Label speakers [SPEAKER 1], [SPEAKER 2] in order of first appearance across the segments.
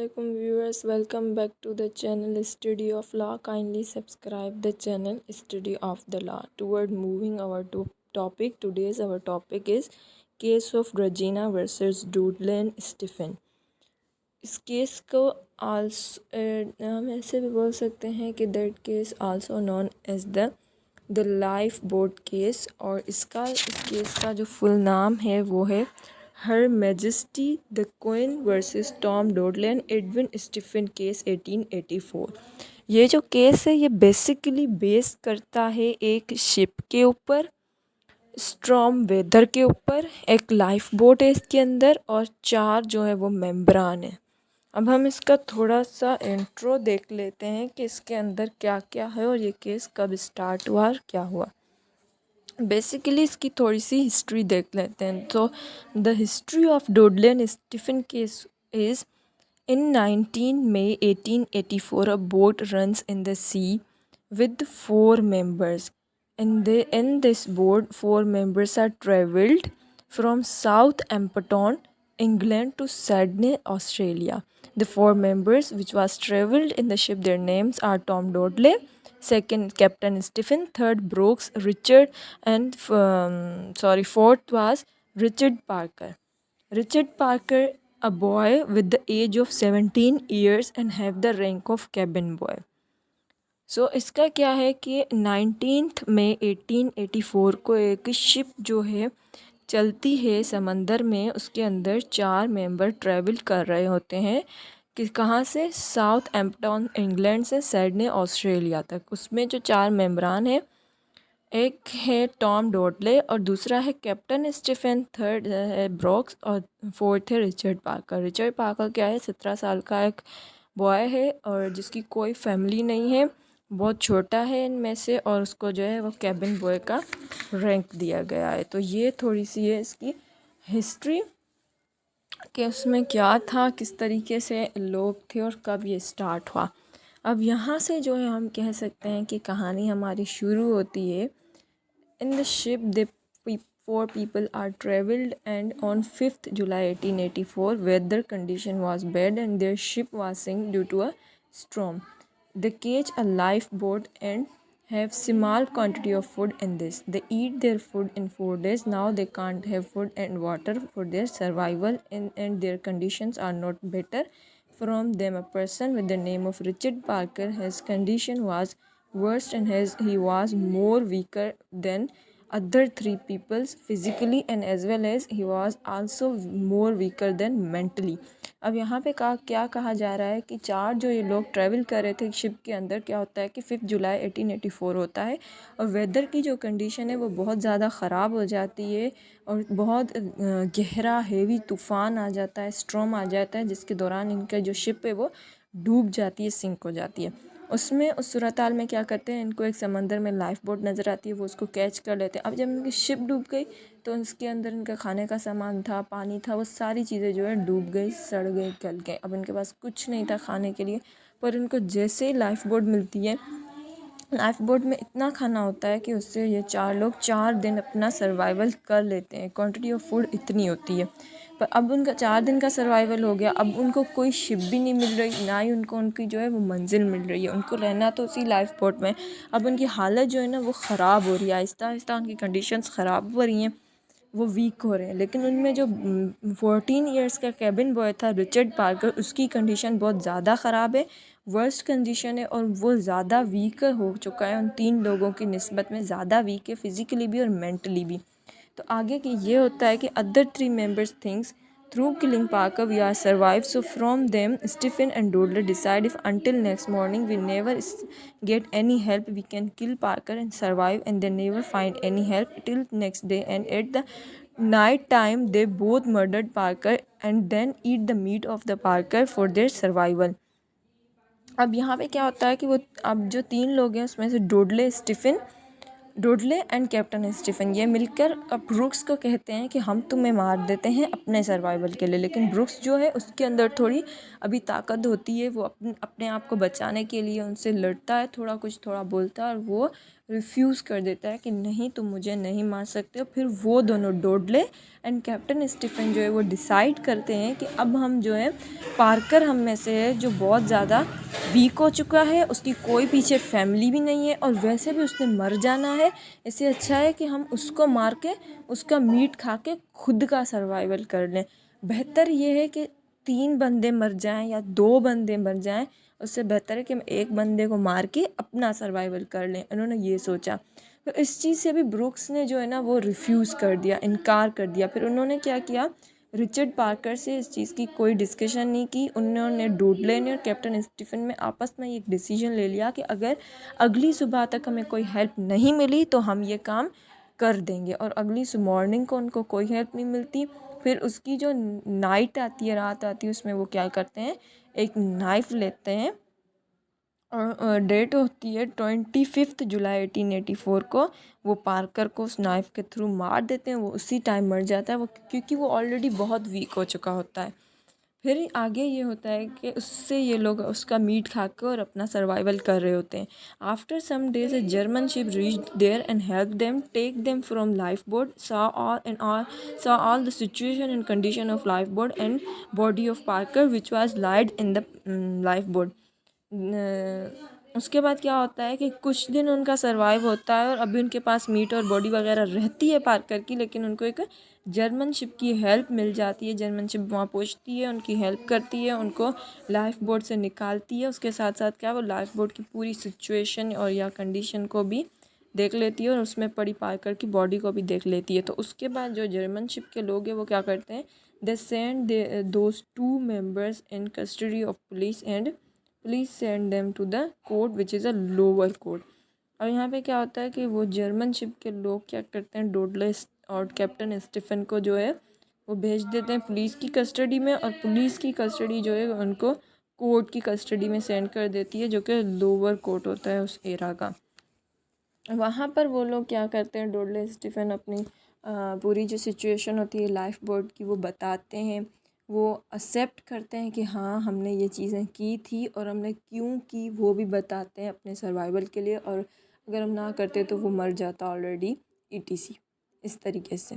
[SPEAKER 1] Assalamualaikum viewers, welcome back to the channel Study of Law. Kindly subscribe the channel Study of the Law. Toward moving our topic, today's our topic is case of Regina versus Dudley and Stephen. इस case को हम ऐसे भी बोल सकते हैं कि that case also known as the lifeboat case, और इस केस का जो फुल नाम है वो है Her Majesty the Queen versus Tom Dudley and Edwin Stephen case 1884। ये जो केस है ये बेसिकली बेस करता है एक शिप के ऊपर, स्ट्रॉम वेदर के ऊपर। एक लाइफ बोट है इसके अंदर और 4 जो है वो मेम्बरान है। अब हम इसका थोड़ा सा इंट्रो देख लेते हैं कि इसके अंदर क्या क्या है और ये केस कब स्टार्ट हुआ और क्या हुआ। बेसिकली इसकी थोड़ी सी हिस्ट्री देख लेते हैं। तो the history of Dudley and Stephen case is in 19 May 1884 a boat runs in the sea with 4 members. In this boat 4 members are travelled from Southampton, England to Sydney, Australia. The 4 members which was travelled in the ship, their names are Tom Dodley, second Captain Stephen, third Brooks Richard, and fourth was Richard Parker. Richard Parker, a boy with the age of 17 years and have the rank of cabin boy. सो इसका क्या है कि 19 मई 1884 को एक ship जो है चलती है समंदर में, उसके अंदर 4 मेंबर ट्रैवल कर रहे होते हैं कि कहाँ से, साउथहैम्पटन इंग्लैंड से सिडनी ऑस्ट्रेलिया तक। उसमें जो 4 मेंबरान हैं, एक है टॉम डोडले और दूसरा है कैप्टन स्टीफन, थर्ड है ब्रॉक्स और फोर्थ है रिचर्ड पार्कर। रिचर्ड पार्कर क्या है, 17 साल का एक बॉय है और जिसकी कोई फैमिली नहीं है, बहुत छोटा है इनमें से, और उसको जो है वो कैबिन बॉय का रैंक दिया गया है। तो ये थोड़ी सी है इसकी हिस्ट्री कि उसमें क्या था, किस तरीके से लोग थे और कब ये स्टार्ट हुआ। अब यहाँ से जो है हम कह सकते हैं कि कहानी हमारी शुरू होती है। In the ship, the 4 people are travelled, and on 5th July 1884, weather condition was bad and their ship was sink due to a storm. They catch a lifeboat and have small quantity of food in this. They eat their food in 4 days. Now they can't have food and water for their survival, and their conditions are not better. From them, a person with the name of Richard Parker, his condition was worse and he was more weaker than other 3 peoples physically, and as well as he was also more weaker than mentally. अब यहाँ पे क्या कहा जा रहा है कि 4 जो ये लोग ट्रैवल कर रहे थे शिप के अंदर, क्या होता है कि 5 जुलाई 1884 होता है और वेदर की जो कंडीशन है वो बहुत ज़्यादा ख़राब हो जाती है और बहुत गहरा हेवी तूफ़ान आ जाता है, स्ट्रॉम आ जाता है, जिसके दौरान इनका जो शिप है वो डूब जाती है, सिंक हो जाती है। उसमें उस सूरत हाल में क्या करते हैं, इनको एक समंदर में लाइफ बोट नज़र आती है, वो उसको कैच कर लेते हैं। अब जब इनकी शिप डूब गई तो इसके अंदर इनका खाने का सामान था, पानी था, वो सारी चीज़ें जो है डूब गई, सड़ गई, गल गए। अब इनके पास कुछ नहीं था खाने के लिए, पर इनको जैसे ही लाइफ बोट मिलती है, लाइफ बोट में इतना खाना होता है कि उससे ये 4 लोग 4 दिन अपना सर्वाइवल कर लेते हैं। क्वांटिटी ऑफ फूड इतनी होती है, पर अब उनका 4 दिन का सर्वाइवल हो गया। अब उनको कोई शिप भी नहीं मिल रही, ना ही उनको उनकी जो है वो मंजिल मिल रही है। उनको रहना तो उसी लाइफ बोट में। अब उनकी हालत जो है ना वो ख़राब हो रही है, आहिस्ता आहिस्ता उनकी कंडीशंस ख़राब हो रही हैं, वो वीक हो रहे हैं। लेकिन उनमें जो 14 इयर्स का कैबिन बॉय था रिचर्ड पार्कर, उसकी कंडीशन बहुत ज़्यादा ख़राब है, वर्स्ट कंडीशन है, और वो ज़्यादा वीक हो चुका है, उन 3 लोगों की निस्बत में ज़्यादा वीक है, फिज़िकली भी और मेंटली भी। तो आगे की ये होता है कि other 3 members things through killing Parker we are survived. So from them Stephen and Dudley decide if until next morning we never get any help we can kill Parker and survive, and they never find any help till next day, and at the night time they both murdered Parker and then eat the meat of the Parker for their survival. अब यहाँ पे क्या होता है कि वो अब जो 3 लोग हैं उसमें से डोडले एंड कैप्टन स्टीफन ये मिलकर अब ब्रुक्स को कहते हैं कि हम तुम्हें मार देते हैं अपने सर्वाइवल के लिए। लेकिन ब्रुक्स जो है उसके अंदर थोड़ी अभी ताकत होती है, वो अपने आप को बचाने के लिए उनसे लड़ता है, थोड़ा बोलता है और वो रिफ्यूज़ कर देता है कि नहीं तुम मुझे नहीं मार सकते हो। फिर वो दोनों डोडले एंड कैप्टन स्टीफन जो है वो डिसाइड करते हैं कि अब हम जो है पार्कर हम में से है जो बहुत ज़्यादा वीक हो चुका है, उसकी कोई पीछे फैमिली भी नहीं है और वैसे भी उसने मर जाना है, इससे अच्छा है कि हम उसको मार के उसका मीट खा के खुद का सर्वाइवल कर लें। बेहतर ये है कि 3 बंदे मर जाएं या 2 बंदे मर जाएं, उससे बेहतर है कि हम एक बंदे को मार के अपना सर्वाइवल कर लें। उन्होंने ये सोचा। तो इस चीज़ से भी ब्रुक्स ने जो है ना वो रिफ्यूज़ कर दिया, इनकार कर दिया। फिर उन्होंने क्या किया, रिचर्ड पार्कर से इस चीज़ की कोई डिस्कशन नहीं की। उन्होंने डुडले ने और कैप्टन स्टीफन में आपस में एक डिसीजन ले लिया कि अगर अगली सुबह तक हमें कोई हेल्प नहीं मिली तो हम ये काम कर देंगे। और अगली मॉर्निंग को उनको कोई हेल्प नहीं मिलती। फिर उसकी जो नाइट आती है, रात आती है, उसमें वो क्या करते हैं, एक नाइफ़ लेते हैं और डेट होती है 25 जुलाई 1884 को। वो पार्कर को उस नाइफ़ के थ्रू मार देते हैं। वो उसी टाइम मर जाता है वो, क्योंकि वो ऑलरेडी बहुत वीक हो चुका होता है। फिर आगे ये होता है कि उससे ये लोग उसका मीट खा कर और अपना सर्वाइवल कर रहे होते हैं। After some days a German ship reached there and help them take them from lifeboat, saw all the situation and condition of life boat and body of Parker which was laid in the life boat। उसके बाद क्या होता है कि कुछ दिन उनका survive होता है और अभी उनके पास मीट और बॉडी वगैरह रहती है पार्कर की, लेकिन उनको एक जर्मन शिप की हेल्प मिल जाती है। जर्मन शिप वहाँ पहुँचती है, उनकी हेल्प करती है, उनको लाइफ बोट से निकालती है। उसके साथ साथ क्या वो लाइफ बोट की पूरी सिचुएशन और या कंडीशन को भी देख लेती है और उसमें पड़ी पार्कर की बॉडी को भी देख लेती है। तो उसके बाद जो जर्मन शिप के लोग हैं वो क्या करते हैं, they send those 2 members in custody of police and please send them to the court which is a lower court. और यहाँ पे क्या होता है कि वो जर्मन शिप के लोग क्या करते हैं, डोडले और कैप्टन स्टीफन को जो है वो भेज देते हैं पुलिस की कस्टडी में, और पुलिस की कस्टडी जो है उनको कोर्ट की कस्टडी में सेंड कर देती है, जो कि लोअर कोर्ट होता है उस एरा का। वहाँ पर वो लोग क्या करते हैं, डोडले स्टीफन अपनी पूरी जो सिचुएशन होती है लाइफ बोट की वो बताते हैं। वो एक्सेप्ट करते हैं कि हाँ हमने ये चीज़ें की थी और हमने क्यों की वो भी बताते हैं अपने सर्वाइवल के लिए, और अगर हम ना करते तो वो मर जाता ऑलरेडी ETC इस तरीके से।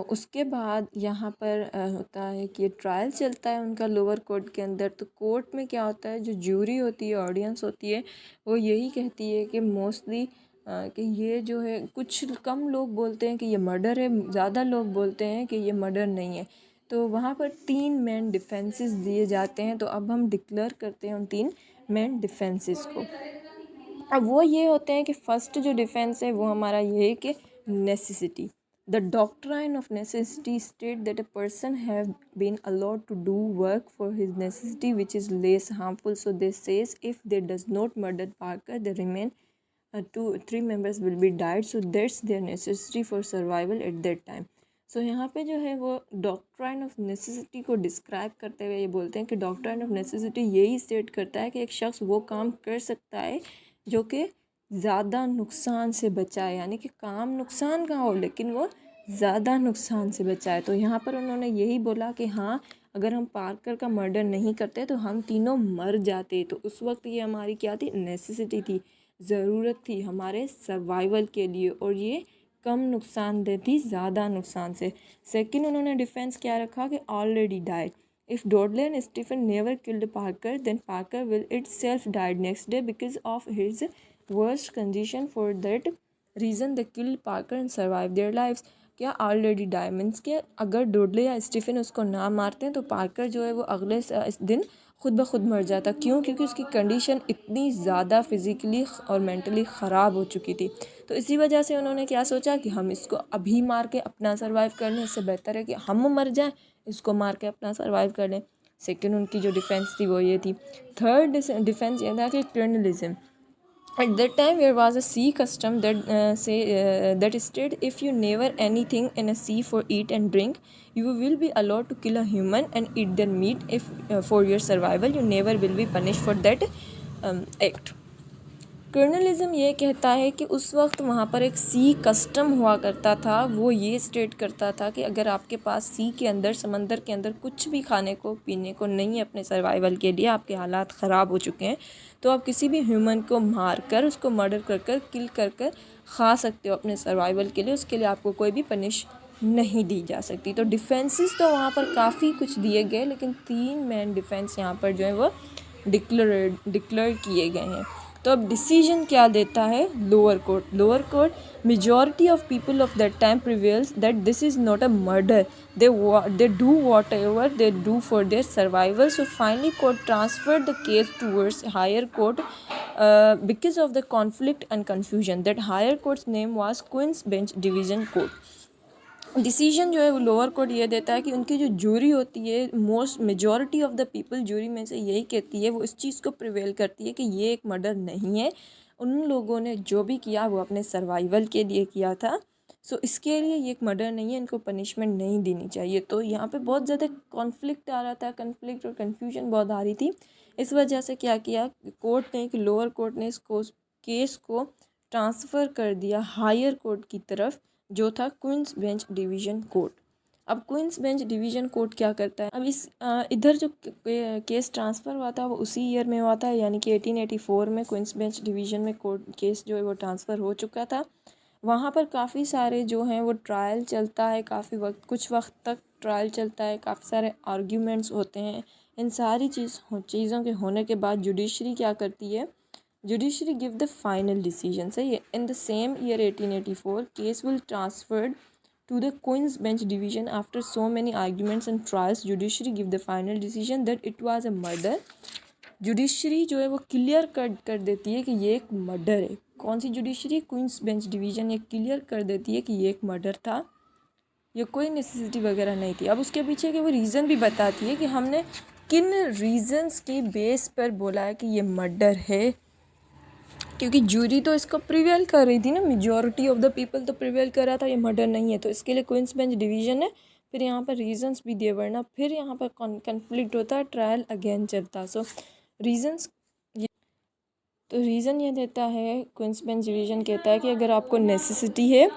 [SPEAKER 1] उसके बाद यहाँ पर होता है कि ट्रायल चलता है उनका लोअर कोर्ट के अंदर। तो कोर्ट में क्या होता है, जो ज्यूरी होती है, ऑडियंस होती है, वो यही कहती है कि मोस्टली कि ये जो है, कुछ कम लोग बोलते हैं कि ये मर्डर है, ज़्यादा लोग बोलते हैं कि ये मर्डर नहीं है। तो वहाँ पर 3 मेन डिफेंसेस दिए जाते हैं। तो अब हम डिक्लेयर करते हैं उन 3 मेन डिफेंसेस को। अब वो ये होते हैं कि फर्स्ट जो डिफेंस है वो हमारा ये है कि necessity. The doctrine of necessity state that a person have been allowed to do work for his necessity which is less harmful. So they says if they does not murder Parker they remain 3 members will be died, so that's their necessity for survival at that time। सो यहाँ पे जो है वो doctrine of necessity को describe करते हुए ये बोलते हैं कि डॉक्ट्राइन ऑफ नेसेसिटी यही स्टेट करता है कि एक शख्स वो काम कर सकता है जो कि ज़्यादा नुकसान से बचाए, यानी कि काम नुकसान का हो लेकिन वो ज़्यादा नुकसान से बचाए। तो यहाँ पर उन्होंने यही बोला कि हाँ अगर हम पार्कर का मर्डर नहीं करते तो हम तीनों मर जाते। तो उस वक्त ये हमारी क्या थी, नेसेसिटी थी, ज़रूरत थी हमारे सर्वाइवल के लिए, और ये कम नुकसान देती ज़्यादा नुकसान से। सेकंड उन्होंने डिफेंस क्या रखा कि already died. If Dudley and Stephen never killed Parker then Parker will itself died next day because of his worst condition. For that reason they killed Parker and survive their lives. क्या already die means के अगर डोडले या Stephen उसको ना मारते हैं तो Parker जो है वो अगले इस दिन खुद ब खुद मर जाता। क्यों? क्योंकि उसकी कंडीशन इतनी ज़्यादा फिज़िकली और मेंटली ख़राब हो चुकी थी। तो इसी वजह से उन्होंने क्या सोचा कि हम इसको अभी मार के अपना सर्वाइव कर लें, इससे बेहतर है कि हम मर जाएं, इसको मार के अपना सर्वाइव कर लें। सेकंड उनकी जो डिफेंस थी वो ये थी। थर्ड डिफेंस ये था कि क्रिमिनलिज्म। At that time there was a sea custom that that stated if you never anything in a sea for eat and drink, you will be allowed to kill a human and eat their meat. If for your survival you never will be punished for that act। कर्नलिज्म ये कहता है कि उस वक्त वहाँ पर एक सी custom हुआ करता था। वो ये स्टेट करता था कि अगर आपके पास सी के अंदर, समंदर के अंदर कुछ भी खाने को पीने को नहीं है अपने सर्वाइवल के लिए, आपके हालात ख़राब हो चुके हैं, तो आप किसी भी ह्यूमन को मार कर, उसको मर्डर कर कर, किल कर कर खा सकते हो अपने सर्वाइवल के लिए। उसके लिए आपको कोई भी पनिश नहीं दी जा सकती। तो डिफेंसेस तो वहाँ पर काफ़ी कुछ दिए गए, लेकिन 3 मेन डिफेंस यहाँ पर जो है वो डिक्लेयर किए गए हैं। तो अब डिसीजन क्या देता है lower court? Lower court, majority of people of that time prevails that this is not a murder, they do whatever they do for their survival. So finally court transferred the case towards higher court because of the conflict and confusion. That higher court's name was Queen's Bench Division Court. Decision जो है वो lower court ये देता है कि उनकी जो jury होती है, most majority of the people jury में से यही कहती है, वो इस चीज़ को प्रिवेल करती है कि ये एक मर्डर नहीं है, उन लोगों ने जो भी किया वो अपने सर्वाइवल के लिए किया था। सो इसके लिए ये एक मर्डर नहीं है, इनको पनिशमेंट नहीं देनी चाहिए। तो यहाँ पे बहुत ज़्यादा कॉन्फ्लिक्ट आ रहा था, कन्फ्लिक्ट और कन्फ्यूजन बहुत आ रही थी। इस वजह से क्या किया कोर्ट ने कि लोअर कोर्ट ने इसको केस को ट्रांसफ़र कर दिया हायर कोर्ट की तरफ, जो था क्वींस बेंच डिवीज़न कोर्ट। अब क्वींस बेंच डिवीज़न कोर्ट क्या करता है? अब इस इधर जो केस ट्रांसफ़र हुआ था वो उसी ईयर में हुआ था, यानी कि 1884 में क्वींस बेंच डिवीज़न में कोर्ट केस जो है वो ट्रांसफ़र हो चुका था। वहाँ पर काफ़ी सारे जो हैं वो ट्रायल चलता है, काफ़ी वक्त, कुछ वक्त तक ट्रायल चलता है, काफ़ी सारे आर्ग्यूमेंट्स होते हैं। इन सारी चीज़ों के होने के बाद जुडिशरी क्या करती है? Judiciary give the final decision. सही है। In the same year 1884, case will transferred to the Queen's Bench Division after so many arguments and trials. Judiciary give the final decision that it was a murder. Judiciary जो है वो clear कर देती है कि ये एक मर्डर है। कौन सी जुडिशरी? क्वींस बेंच डिवीज़न ये क्लियर कर देती है कि ये एक मर्डर था, ये कोई नेसेसिटी वगैरह नहीं थी। अब उसके पीछे के वो रीज़न भी बताती है कि हमने किन रीज़न्स के बेस पर बोला है कि ये मर्डर है, क्योंकि जूरी तो इसको प्रिवेल कर रही थी ना, मेजॉरिटी ऑफ द पीपल तो प्रिवेल कर रहा था ये मर्डर नहीं है। तो इसके लिए क्वींस बेंच डिवीज़न है, फिर यहाँ पर रीजंस भी दिए, वरना फिर यहाँ पर कन्फ्लिक्ट होता है, ट्रायल अगेन चलता। सो रीजंस तो रीज़न ये देता है, क्वींस बेंच डिवीज़न कहता है कि अगर आपको नेसेसिटी है,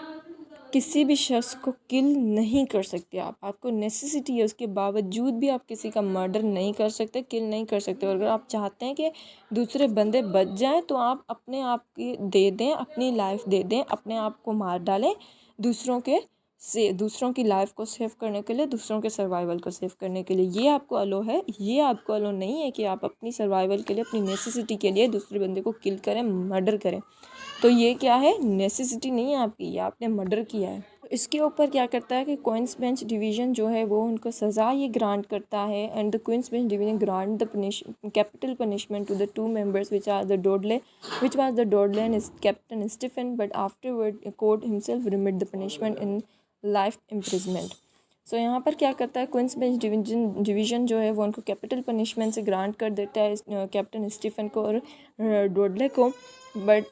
[SPEAKER 1] किसी भी शख्स को किल नहीं कर सकते आपको नेसेसिटी है, उसके बावजूद भी आप किसी का मर्डर नहीं कर सकते, किल नहीं कर सकते। और अगर आप चाहते हैं कि दूसरे बंदे बच जाएं तो आप अपने आप की दे दें, अपनी लाइफ दे दें, अपने आप को मार डालें दूसरों की लाइफ को सेव करने के लिए, दूसरों के सर्वाइवल को सेव करने के लिए। ये आपको अलो है। ये आपको अलो नहीं है कि आप अपनी सर्वाइवल के लिए, अपनी नेसेसिटी के लिए दूसरे बंदे को किल करें, मर्डर करें। तो ये क्या है? नेसेसिटी नहीं है आपकी, ये आपने मर्डर किया है। इसके ऊपर क्या करता है कि क्वींस बेंच डिवीज़न जो है वो उनको सज़ा ये ग्रांट करता है। And the queen's bench division grant the capital punishment to the 2 members which was the Dodley and Captain Stephen, but afterward court himself remitted the punishment in life imprisonment. सो यहाँ पर क्या करता है क्वींस बेंच डिवीज़न जो है वो उनको capital punishment से ग्रांट कर देता है कैप्टन स्टीफन को और डोडले को। बट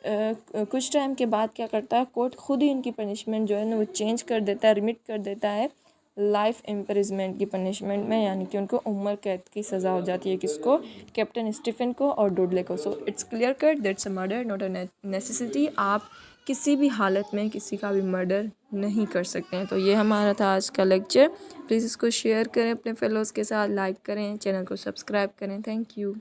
[SPEAKER 1] कुछ टाइम के बाद क्या करता है कोर्ट खुद ही इनकी पनिशमेंट जो है ना वो चेंज कर देता है, रिमिट कर देता है लाइफ इम्प्रिजमेंट की पनिशमेंट में, यानी कि उनको उम्र कैद की सज़ा हो जाती है। किसको? कैप्टन स्टीफन को और डोडले को। So it's clear cut that's a murder not a necessity. आप किसी भी हालत में किसी का भी मर्डर नहीं कर सकते हैं। तो ये हमारा था आज का लेक्चर। प्लीज़ इसको शेयर करें अपने फेलोज़ के साथ, लाइक करें, चैनल को सब्सक्राइब करें। Thank you.